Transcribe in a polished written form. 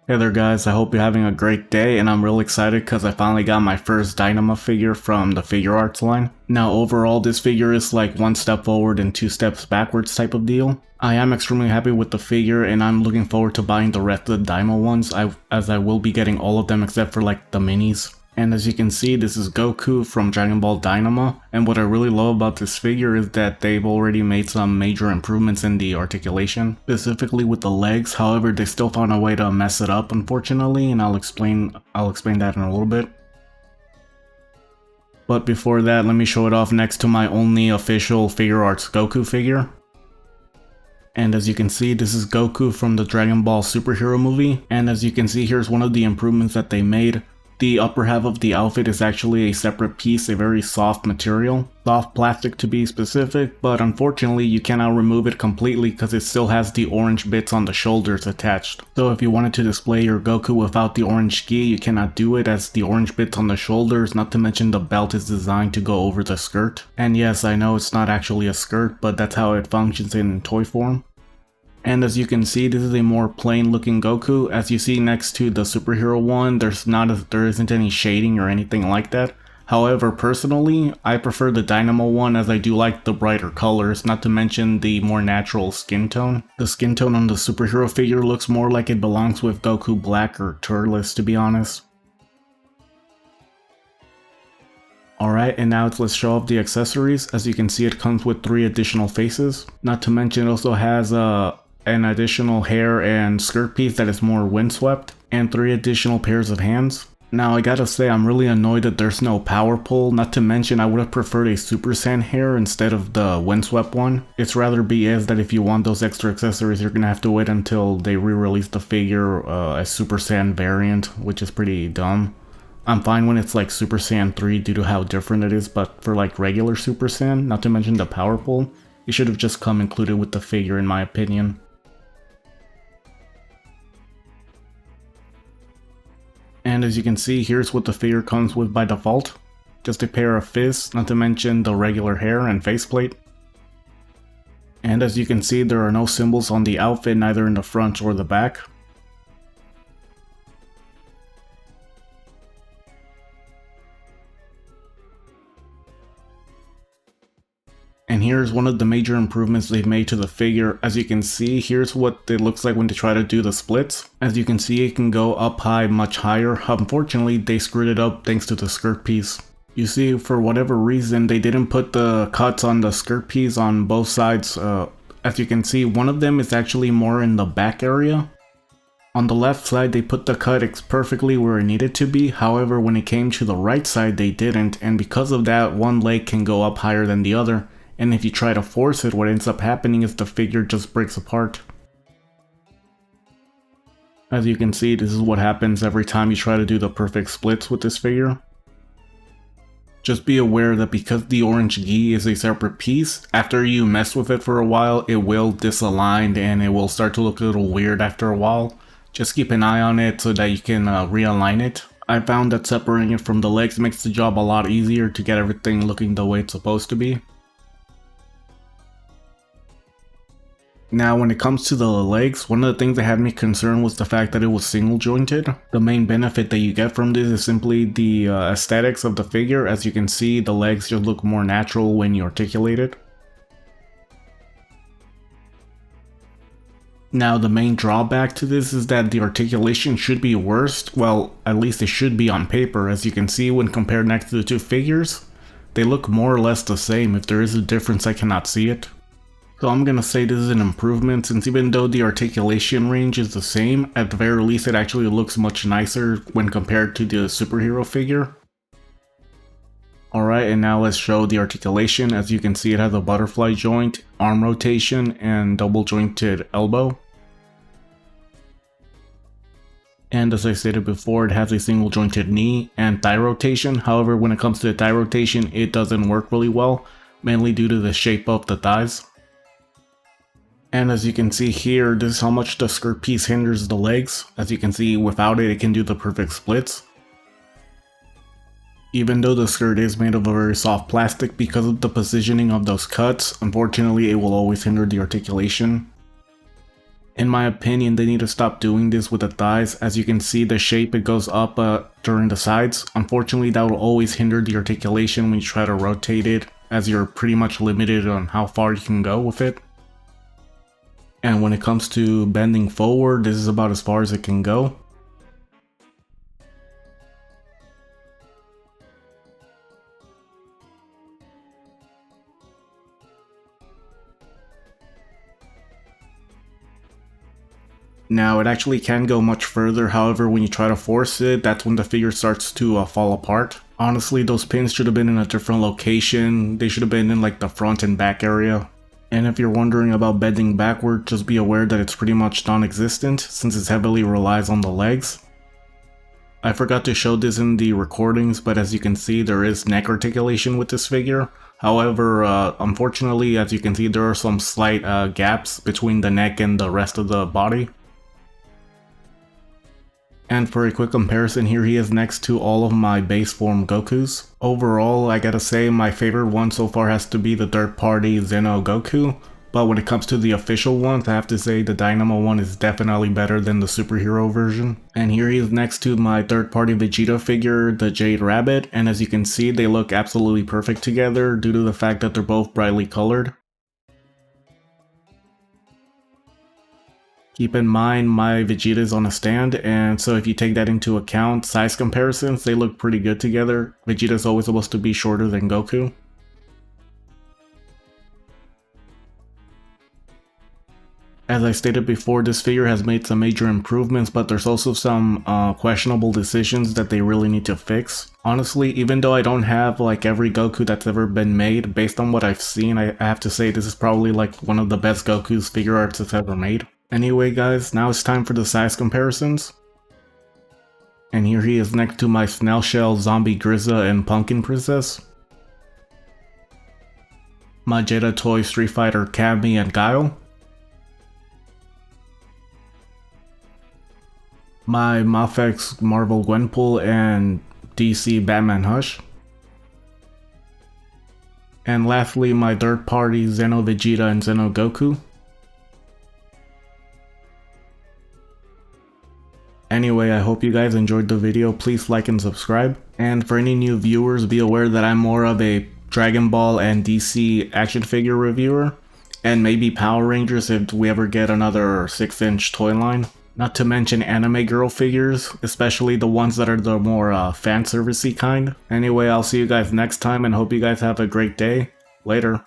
Hey there guys, I hope you're having a great day, and I'm real excited because I finally got my first Daima figure from the Figuarts line. Now overall this figure is like one step forward and two steps backwards type of deal. I am extremely happy with the figure and I'm looking forward to buying the rest of the Daima ones as I will be getting all of them except for like the minis. And as you can see, this is Goku from Dragon Ball Daima, and what I really love about this figure is that they've already made some major improvements in the articulation, specifically with the legs. However, they still found a way to mess it up unfortunately, and I'll explain that in a little bit. But before that, let me show it off next to my only official Figuarts Goku figure. And as you can see, this is Goku from the Dragon Ball superhero movie, and as you can see, here's one of the improvements that they made. The upper half of the outfit is actually a separate piece, a very soft material, soft plastic to be specific, but unfortunately you cannot remove it completely because it still has the orange bits on the shoulders attached. So if you wanted to display your Goku without the orange gi, you cannot do it as the orange bits on the shoulders, not to mention the belt is designed to go over the skirt. And yes, I know it's not actually a skirt, but that's how it functions in toy form. And as you can see, this is a more plain looking Goku. As you see next to the superhero one, there isn't any shading or anything like that. However, personally, I prefer the Dynamo one as I do like the brighter colors, not to mention the more natural skin tone. The skin tone on the superhero figure looks more like it belongs with Goku Black or Turles, to be honest. Alright, and now let's show off the accessories. As you can see, it comes with 3 additional faces. Not to mention it also has an additional hair and skirt piece that is more windswept, and 3 additional pairs of hands. Now I gotta say, I'm really annoyed that there's no power pole, not to mention I would have preferred a Super Saiyan hair instead of the windswept one. It's rather BS that if you want those extra accessories you're gonna have to wait until they re-release the figure as Super Saiyan variant, which is pretty dumb. I'm fine when it's like Super Saiyan 3 due to how different it is, but for like regular Super Saiyan, not to mention the power pole, it should have just come included with the figure in my opinion. And as you can see, here's what the figure comes with by default. Just a pair of fists, not to mention the regular hair and faceplate. And as you can see, there are no symbols on the outfit, neither in the front or the back. And here's one of the major improvements they've made to the figure. As you can see, here's what it looks like when they try to do the splits. As you can see, it can go up high much higher. Unfortunately, they screwed it up thanks to the skirt piece. You see, for whatever reason, they didn't put the cuts on the skirt piece on both sides. As you can see, one of them is actually more in the back area. On the left side, they put the cut perfectly where it needed to be. However, when it came to the right side, they didn't. And because of that, one leg can go up higher than the other. And if you try to force it, what ends up happening is the figure just breaks apart. As you can see, this is what happens every time you try to do the perfect splits with this figure. Just be aware that because the orange gi is a separate piece, after you mess with it for a while, it will disalign and it will start to look a little weird after a while. Just keep an eye on it so that you can realign it. I found that separating it from the legs makes the job a lot easier to get everything looking the way it's supposed to be. Now when it comes to the legs, one of the things that had me concerned was the fact that it was single jointed. The main benefit that you get from this is simply the aesthetics of the figure. As you can see, the legs just look more natural when you articulate it. Now the main drawback to this is that the articulation should be worse. Well, at least it should be on paper. As you can see when compared next to the two figures, they look more or less the same. If there is a difference, I cannot see it. So I'm gonna say this is an improvement, since even though the articulation range is the same, at the very least it actually looks much nicer when compared to the superhero figure. Alright, and now let's show the articulation. As you can see, it has a butterfly joint, arm rotation, and double jointed elbow. And as I stated before, it has a single jointed knee and thigh rotation. However, when it comes to the thigh rotation, it doesn't work really well, mainly due to the shape of the thighs. And as you can see here, this is how much the skirt piece hinders the legs. As you can see, without it, it can do the perfect splits. Even though the skirt is made of a very soft plastic, because of the positioning of those cuts, unfortunately it will always hinder the articulation. In my opinion, they need to stop doing this with the thighs. As you can see, the shape it goes up during the sides. Unfortunately, that will always hinder the articulation when you try to rotate it, as you're pretty much limited on how far you can go with it. And when it comes to bending forward, this is about as far as it can go. Now, it actually can go much further, however, when you try to force it, that's when the figure starts to fall apart. Honestly, those pins should have been in a different location. They should have been in like the front and back area. And if you're wondering about bending backward, just be aware that it's pretty much non-existent, since it heavily relies on the legs. I forgot to show this in the recordings, but as you can see, there is neck articulation with this figure. However, unfortunately, as you can see, there are some slight gaps between the neck and the rest of the body. And for a quick comparison, here he is next to all of my base form Gokus. Overall, I gotta say my favorite one so far has to be the third party Zeno Goku, but when it comes to the official ones, I have to say the Daima one is definitely better than the superhero version. And here he is next to my third party Vegeta figure, the Jade Rabbit, and as you can see, they look absolutely perfect together due to the fact that they're both brightly colored. Keep in mind, my Vegeta is on a stand, and so if you take that into account, size comparisons, they look pretty good together. Vegeta is always supposed to be shorter than Goku. As I stated before, this figure has made some major improvements, but there's also some questionable decisions that they really need to fix. Honestly, even though I don't have like every Goku that's ever been made, based on what I've seen, I have to say this is probably like one of the best Goku's figure arts that's ever made. Anyway guys, now it's time for the size comparisons. And here he is next to my Snail Shell, Zombie Grizza, and Pumpkin Princess. My Jedi Toy Street Fighter Cammy and Guile. My Mafex Marvel Gwenpool and DC Batman Hush. And lastly, my third party Zeno Vegeta and Zeno Goku. Anyway, I hope you guys enjoyed the video. Please like and subscribe. And for any new viewers, be aware that I'm more of a Dragon Ball and DC action figure reviewer. And maybe Power Rangers if we ever get another 6-inch toy line. Not to mention anime girl figures, especially the ones that are the more fan servicey kind. Anyway, I'll see you guys next time and hope you guys have a great day. Later.